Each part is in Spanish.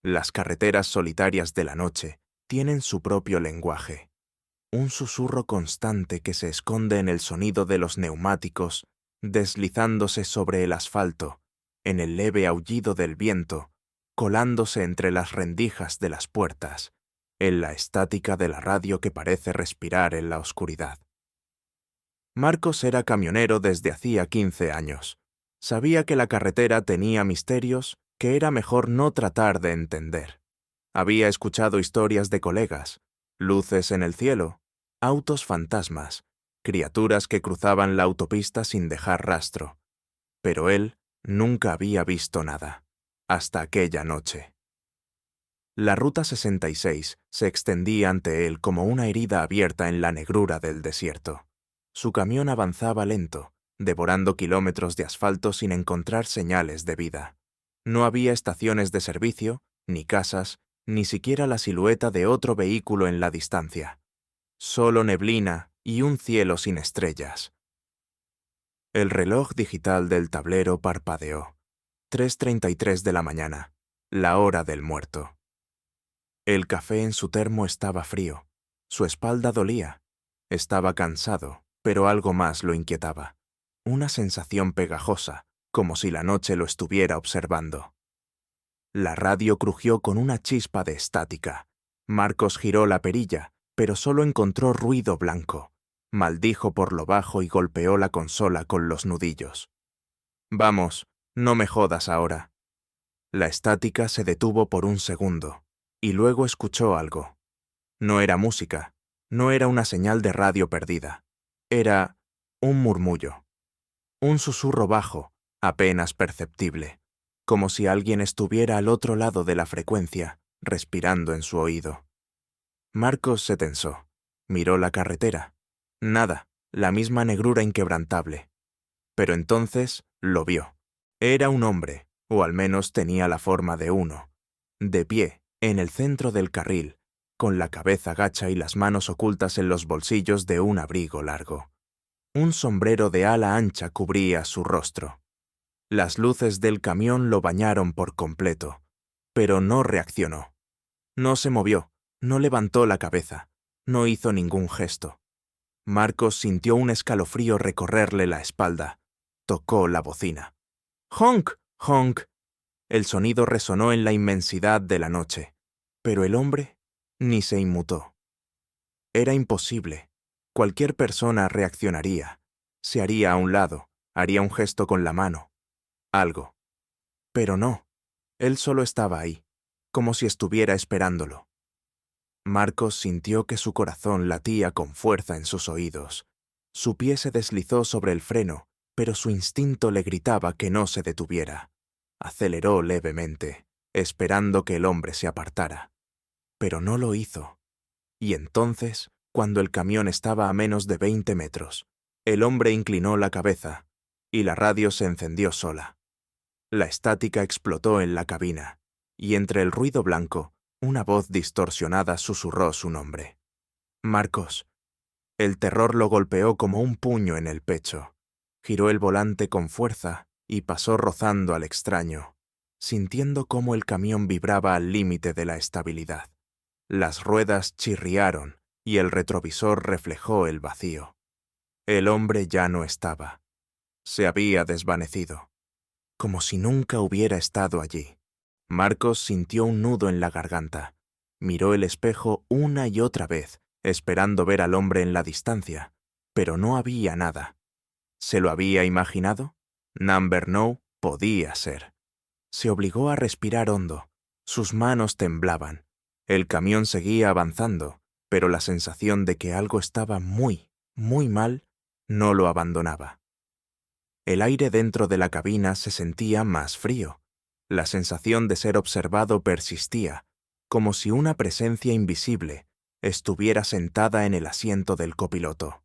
Las carreteras solitarias de la noche tienen su propio lenguaje, un susurro constante que se esconde en el sonido de los neumáticos deslizándose sobre el asfalto, en el leve aullido del viento, colándose entre las rendijas de las puertas, en la estática de la radio que parece respirar en la oscuridad. Marcos era camionero desde hacía 15 años. Sabía que la carretera tenía misterios que era mejor no tratar de entender. Había escuchado historias de colegas, luces en el cielo, autos fantasmas, criaturas que cruzaban la autopista sin dejar rastro. Pero él nunca había visto nada, hasta aquella noche. La Ruta 66 se extendía ante él como una herida abierta en la negrura del desierto. Su camión avanzaba lento, devorando kilómetros de asfalto sin encontrar señales de vida. No había estaciones de servicio, ni casas, ni siquiera la silueta de otro vehículo en la distancia. Solo neblina y un cielo sin estrellas. El reloj digital del tablero parpadeó. 3:33 de la mañana, la hora del muerto. El café en su termo estaba frío. Su espalda dolía. Estaba cansado, pero algo más lo inquietaba. Una sensación pegajosa, como si la noche lo estuviera observando. La radio crujió con una chispa de estática. Marcos giró la perilla, pero solo encontró ruido blanco. Maldijo por lo bajo y golpeó la consola con los nudillos. «Vamos, no me jodas ahora». La estática se detuvo por un segundo, y luego escuchó algo. No era música, no era una señal de radio perdida. Era un murmullo. Un susurro bajo, apenas perceptible, como si alguien estuviera al otro lado de la frecuencia, respirando en su oído. Marcos se tensó. Miró la carretera. Nada, la misma negrura inquebrantable. Pero entonces lo vio. Era un hombre, o al menos tenía la forma de uno, de pie, en el centro del carril, con la cabeza gacha y las manos ocultas en los bolsillos de un abrigo largo. Un sombrero de ala ancha cubría su rostro. Las luces del camión lo bañaron por completo, pero no reaccionó. No se movió, no levantó la cabeza, no hizo ningún gesto. Marcos sintió un escalofrío recorrerle la espalda. Tocó la bocina. ¡Honk! ¡Honk! El sonido resonó en la inmensidad de la noche, pero el hombre ni se inmutó. Era imposible. Cualquier persona reaccionaría. Se haría a un lado, haría un gesto con la mano. Algo. Pero no. Él solo estaba ahí, como si estuviera esperándolo. Marcos sintió que su corazón latía con fuerza en sus oídos. Su pie se deslizó sobre el freno, pero su instinto le gritaba que no se detuviera. Aceleró levemente, esperando que el hombre se apartara. Pero no lo hizo. Y entonces, cuando el camión estaba a menos de 20 metros, el hombre inclinó la cabeza, y la radio se encendió sola. La estática explotó en la cabina, y entre el ruido blanco, una voz distorsionada susurró su nombre. «Marcos». El terror lo golpeó como un puño en el pecho. Giró el volante con fuerza y pasó rozando al extraño, sintiendo cómo el camión vibraba al límite de la estabilidad. Las ruedas chirriaron y el retrovisor reflejó el vacío. El hombre ya no estaba. Se había desvanecido, como si nunca hubiera estado allí. Marcos sintió un nudo en la garganta. Miró el espejo una y otra vez, esperando ver al hombre en la distancia, pero no había nada. ¿Se lo había imaginado? Number No podía ser. Se obligó a respirar hondo. Sus manos temblaban. El camión seguía avanzando, pero la sensación de que algo estaba muy, muy mal no lo abandonaba. El aire dentro de la cabina se sentía más frío. La sensación de ser observado persistía, como si una presencia invisible estuviera sentada en el asiento del copiloto.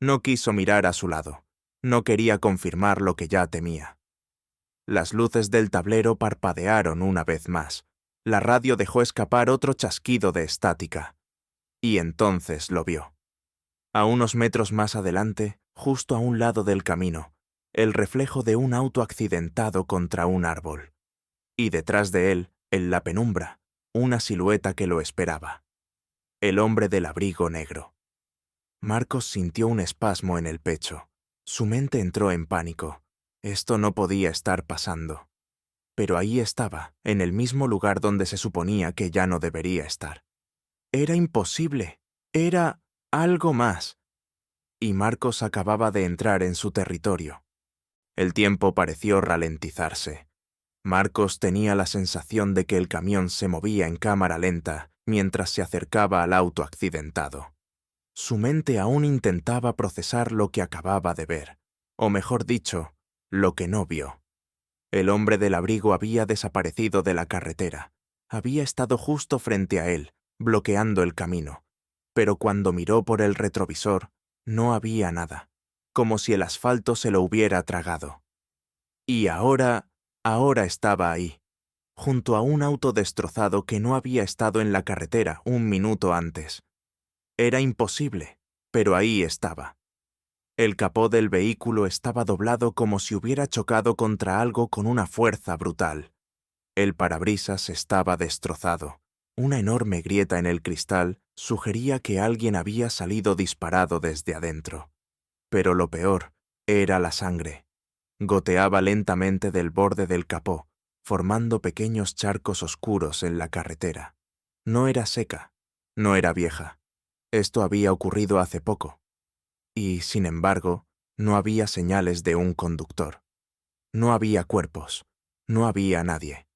No quiso mirar a su lado. No quería confirmar lo que ya temía. Las luces del tablero parpadearon una vez más. La radio dejó escapar otro chasquido de estática. Y entonces lo vio. A unos metros más adelante, justo a un lado del camino, el reflejo de un auto accidentado contra un árbol. Y detrás de él, En la penumbra, una silueta que lo esperaba. El hombre del abrigo negro. Marcos sintió un espasmo en el pecho. Su mente entró en pánico. Esto no podía estar pasando. Pero ahí estaba, en el mismo lugar donde se suponía que ya no debería estar. Era imposible. Era algo más. Y Marcos acababa de entrar en su territorio. El tiempo pareció ralentizarse. Marcos tenía la sensación de que el camión se movía en cámara lenta mientras se acercaba al auto accidentado. Su mente aún intentaba procesar lo que acababa de ver, o mejor dicho, lo que no vio. El hombre del abrigo había desaparecido de la carretera. Había estado justo frente a él, bloqueando el camino. Pero cuando miró por el retrovisor, no había nada, como si el asfalto se lo hubiera tragado. Y ahora estaba ahí, junto a un auto destrozado que no había estado en la carretera un minuto antes. Era imposible, pero ahí estaba. El capó del vehículo estaba doblado como si hubiera chocado contra algo con una fuerza brutal. El parabrisas estaba destrozado. Una enorme grieta en el cristal sugería que alguien había salido disparado desde adentro. Pero lo peor era la sangre. Goteaba lentamente del borde del capó, formando pequeños charcos oscuros en la carretera. No era seca, no era vieja. Esto había ocurrido hace poco. Y, sin embargo, no había señales de un conductor. No había cuerpos. No había nadie.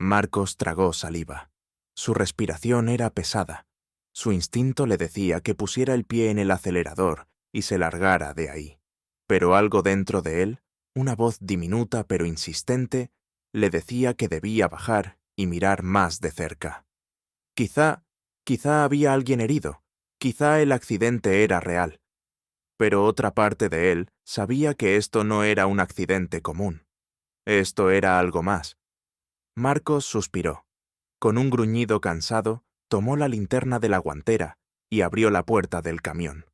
Marcos tragó saliva. Su respiración era pesada. Su instinto le decía que pusiera el pie en el acelerador y se largara de ahí. Pero algo dentro de él, una voz diminuta pero insistente, le decía que debía bajar y mirar más de cerca. Quizá había alguien herido. Quizá el accidente era real. Pero otra parte de él sabía que esto no era un accidente común. Esto era algo más. Marcos suspiró. Con un gruñido cansado, tomó la linterna de la guantera y abrió la puerta del camión.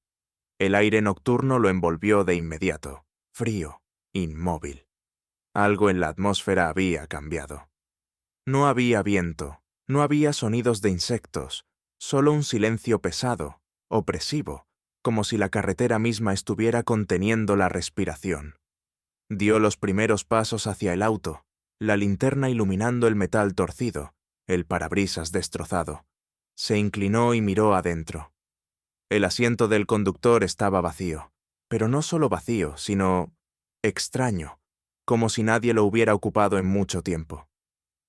El aire nocturno lo envolvió de inmediato, frío, inmóvil. Algo en la atmósfera había cambiado. No había viento, no había sonidos de insectos, solo un silencio pesado, opresivo, como si la carretera misma estuviera conteniendo la respiración. Dio los primeros pasos hacia el auto, la linterna iluminando el metal torcido, el parabrisas destrozado. Se inclinó y miró adentro. El asiento del conductor estaba vacío, pero no solo vacío, sino extraño, como si nadie lo hubiera ocupado en mucho tiempo.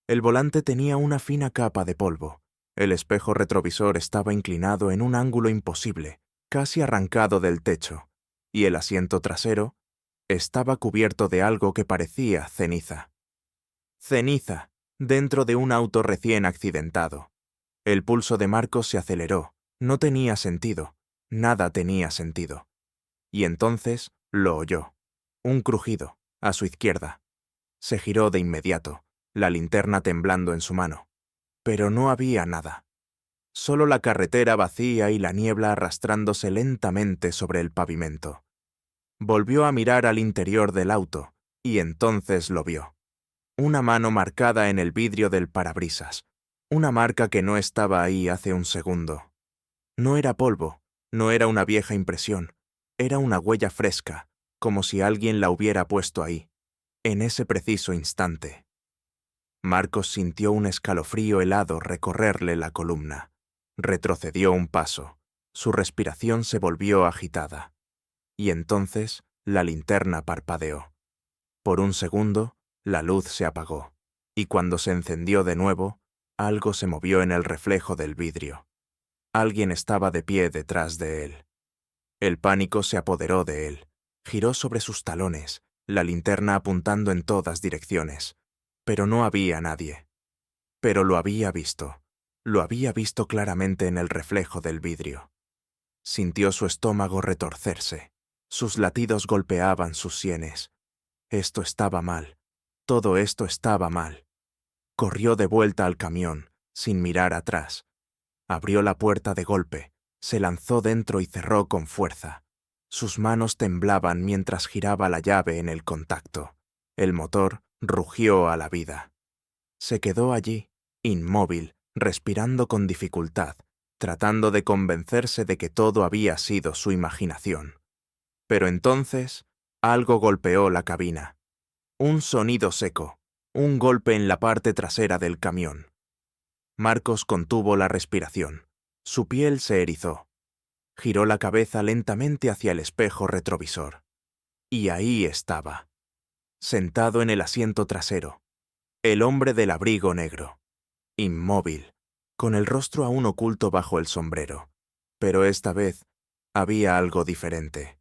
El volante tenía una fina capa de polvo. El espejo retrovisor estaba inclinado en un ángulo imposible, casi arrancado del techo, y el asiento trasero estaba cubierto de algo que parecía ceniza. Ceniza, dentro de un auto recién accidentado. El pulso de Marcos se aceleró. No tenía sentido. Nada tenía sentido. Y entonces lo oyó. Un crujido, a su izquierda. Se giró de inmediato, la linterna temblando en su mano. Pero no había nada. Solo la carretera vacía y la niebla arrastrándose lentamente sobre el pavimento. Volvió a mirar al interior del auto, y entonces lo vio. Una mano marcada en el vidrio del parabrisas. Una marca que no estaba ahí hace un segundo. No era polvo, no era una vieja impresión. Era una huella fresca, como si alguien la hubiera puesto ahí, en ese preciso instante. Marcos sintió un escalofrío helado recorrerle la columna. Retrocedió un paso. Su respiración se volvió agitada. Y entonces la linterna parpadeó. Por un segundo, la luz se apagó, y cuando se encendió de nuevo, algo se movió en el reflejo del vidrio. Alguien estaba de pie detrás de él. El pánico se apoderó de él. Giró sobre sus talones, la linterna apuntando en todas direcciones. Pero no había nadie. Pero lo había visto. Lo había visto claramente en el reflejo del vidrio. Sintió su estómago retorcerse. Sus latidos golpeaban sus sienes. Esto estaba mal. Todo esto estaba mal. Corrió de vuelta al camión, sin mirar atrás. Abrió la puerta de golpe, se lanzó dentro y cerró con fuerza. Sus manos temblaban mientras giraba la llave en el contacto. El motor rugió a la vida. Se quedó allí, inmóvil, respirando con dificultad, tratando de convencerse de que todo había sido su imaginación. Pero entonces, algo golpeó la cabina. Un sonido seco, un golpe en la parte trasera del camión. Marcos contuvo la respiración. Su piel se erizó. Giró la cabeza lentamente hacia el espejo retrovisor. Y ahí estaba, sentado en el asiento trasero, el hombre del abrigo negro, inmóvil, con el rostro aún oculto bajo el sombrero. Pero esta vez había algo diferente.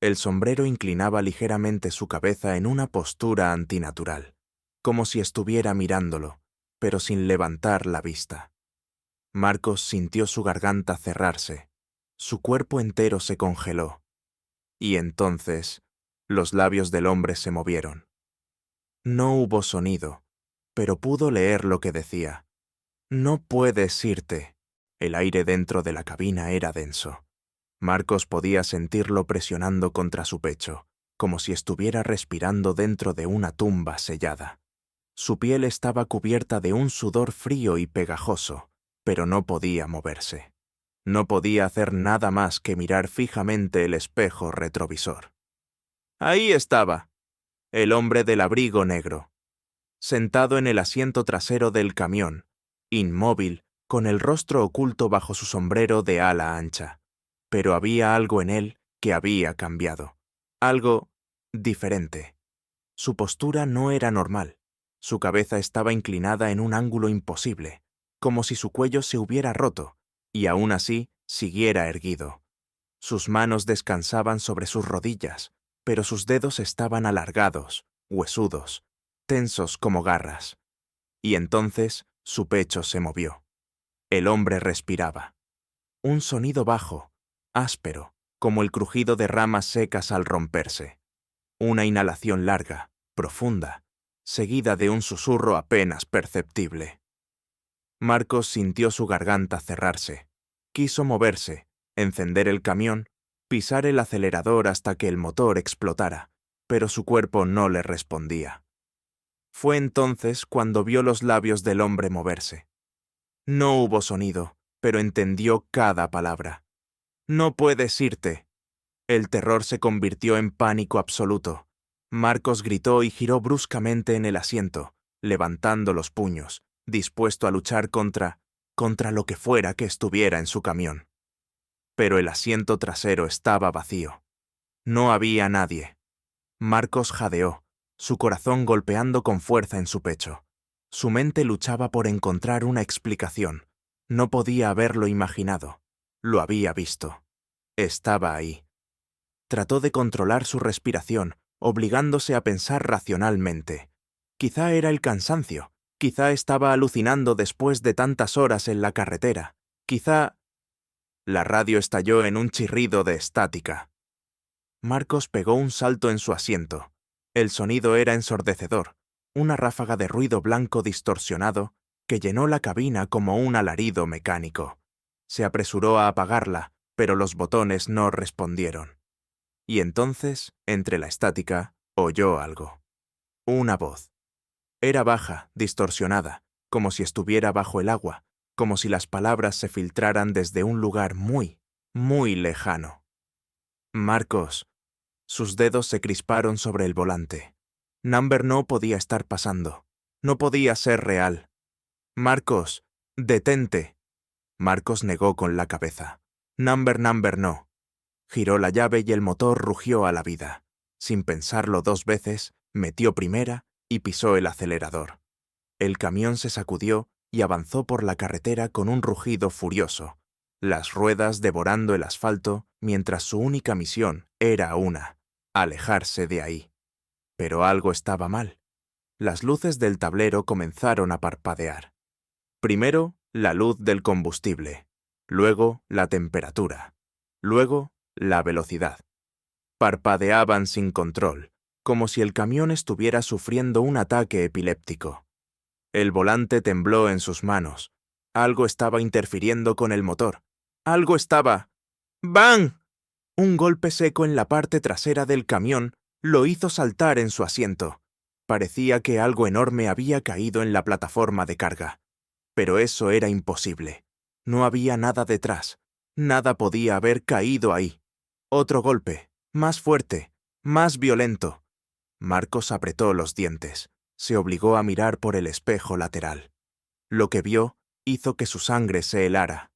El sombrero inclinaba ligeramente su cabeza en una postura antinatural, como si estuviera mirándolo, pero sin levantar la vista. Marcos sintió su garganta cerrarse, su cuerpo entero se congeló, y entonces los labios del hombre se movieron. No hubo sonido, pero pudo leer lo que decía. No puedes irte. El aire dentro de la cabina era denso. Marcos podía sentirlo presionando contra su pecho, como si estuviera respirando dentro de una tumba sellada. Su piel estaba cubierta de un sudor frío y pegajoso, pero no podía moverse. No podía hacer nada más que mirar fijamente el espejo retrovisor. Ahí estaba, el hombre del abrigo negro, sentado en el asiento trasero del camión, inmóvil, con el rostro oculto bajo su sombrero de ala ancha. Pero había algo en él que había cambiado. Algo diferente. Su postura no era normal. Su cabeza estaba inclinada en un ángulo imposible, como si su cuello se hubiera roto, y aún así siguiera erguido. Sus manos descansaban sobre sus rodillas, pero sus dedos estaban alargados, huesudos, tensos como garras. Y entonces su pecho se movió. El hombre respiraba. Un sonido bajo, áspero, como el crujido de ramas secas al romperse. Una inhalación larga, profunda, seguida de un susurro apenas perceptible. Marcos sintió su garganta cerrarse. Quiso moverse, encender el camión, pisar el acelerador hasta que el motor explotara, pero su cuerpo no le respondía. Fue entonces cuando vio los labios del hombre moverse. No hubo sonido, pero entendió cada palabra. No puedes irte. El terror se convirtió en pánico absoluto. Marcos gritó y giró bruscamente en el asiento, levantando los puños, dispuesto a luchar contra lo que fuera que estuviera en su camión. Pero el asiento trasero estaba vacío. No había nadie. Marcos jadeó, su corazón golpeando con fuerza en su pecho. Su mente luchaba por encontrar una explicación. No podía haberlo imaginado. Lo había visto. Estaba ahí. Trató de controlar su respiración, obligándose a pensar racionalmente. Quizá era el cansancio. Quizá estaba alucinando después de tantas horas en la carretera. Quizá... La radio estalló en un chirrido de estática. Marcos pegó un salto en su asiento. El sonido era ensordecedor, una ráfaga de ruido blanco distorsionado que llenó la cabina como un alarido mecánico. Se apresuró a apagarla, pero los botones no respondieron. Y entonces, entre la estática, oyó algo. Una voz. Era baja, distorsionada, como si estuviera bajo el agua, como si las palabras se filtraran desde un lugar muy, muy lejano. Marcos. Sus dedos se crisparon sobre el volante. Number no podía estar pasando. No podía ser real. Marcos, detente. Marcos negó con la cabeza. Number no. Giró la llave y el motor rugió a la vida. Sin pensarlo 2 veces, metió primera y pisó el acelerador. El camión se sacudió y avanzó por la carretera con un rugido furioso, las ruedas devorando el asfalto mientras su única misión era una: alejarse de ahí. Pero algo estaba mal. Las luces del tablero comenzaron a parpadear. Primero, la luz del combustible, luego la temperatura, luego la velocidad. Parpadeaban sin control, como si el camión estuviera sufriendo un ataque epiléptico. El volante tembló en sus manos. Algo estaba interfiriendo con el motor. Algo estaba... ¡Bang! Un golpe seco en la parte trasera del camión lo hizo saltar en su asiento. Parecía que algo enorme había caído en la plataforma de carga. Pero eso era imposible. No había nada detrás. Nada podía haber caído ahí. Otro golpe, más fuerte, más violento. Marcos apretó los dientes. Se obligó a mirar por el espejo lateral. Lo que vio hizo que su sangre se helara.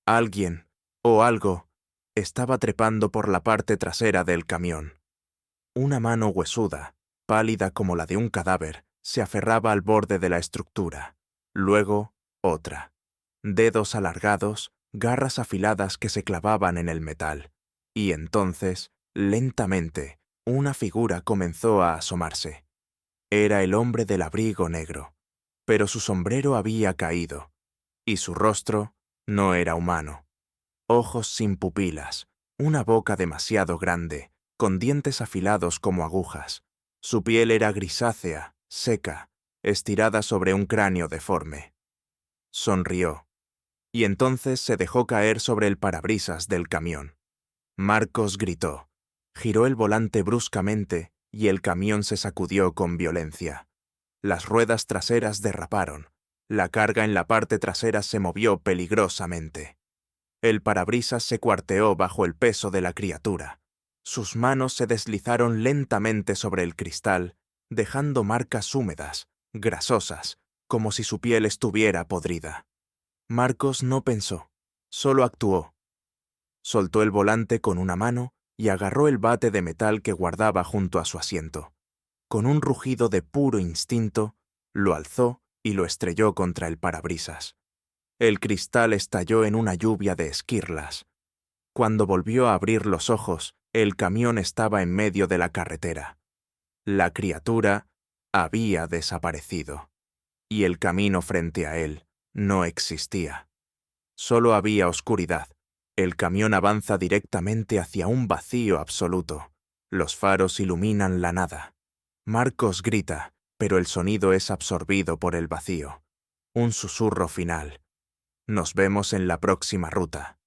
Alguien, o algo, estaba trepando por la parte trasera del camión. Una mano huesuda, pálida como la de un cadáver, se aferraba al borde de la estructura. Luego, otra. Dedos alargados, garras afiladas que se clavaban en el metal. Y entonces, lentamente, una figura comenzó a asomarse. Era el hombre del abrigo negro, pero su sombrero había caído, y su rostro no era humano. Ojos sin pupilas, una boca demasiado grande, con dientes afilados como agujas. Su piel era grisácea, seca, estirada sobre un cráneo deforme. Sonrió, y entonces se dejó caer sobre el parabrisas del camión. Marcos gritó, giró el volante bruscamente y el camión se sacudió con violencia. Las ruedas traseras derraparon. La carga en la parte trasera se movió peligrosamente. El parabrisas se cuarteó bajo el peso de la criatura. Sus manos se deslizaron lentamente sobre el cristal, dejando marcas húmedas, grasosas, como si su piel estuviera podrida. Marcos no pensó, solo actuó. Soltó el volante con una mano y agarró el bate de metal que guardaba junto a su asiento. Con un rugido de puro instinto, lo alzó y lo estrelló contra el parabrisas. El cristal estalló en una lluvia de esquirlas. Cuando volvió a abrir los ojos, el camión estaba en medio de la carretera. La criatura había desaparecido, y el camino frente a él no existía. Solo había oscuridad. El camión avanza directamente hacia un vacío absoluto. Los faros iluminan la nada. Marcos grita, pero el sonido es absorbido por el vacío. Un susurro final. Nos vemos en la próxima ruta.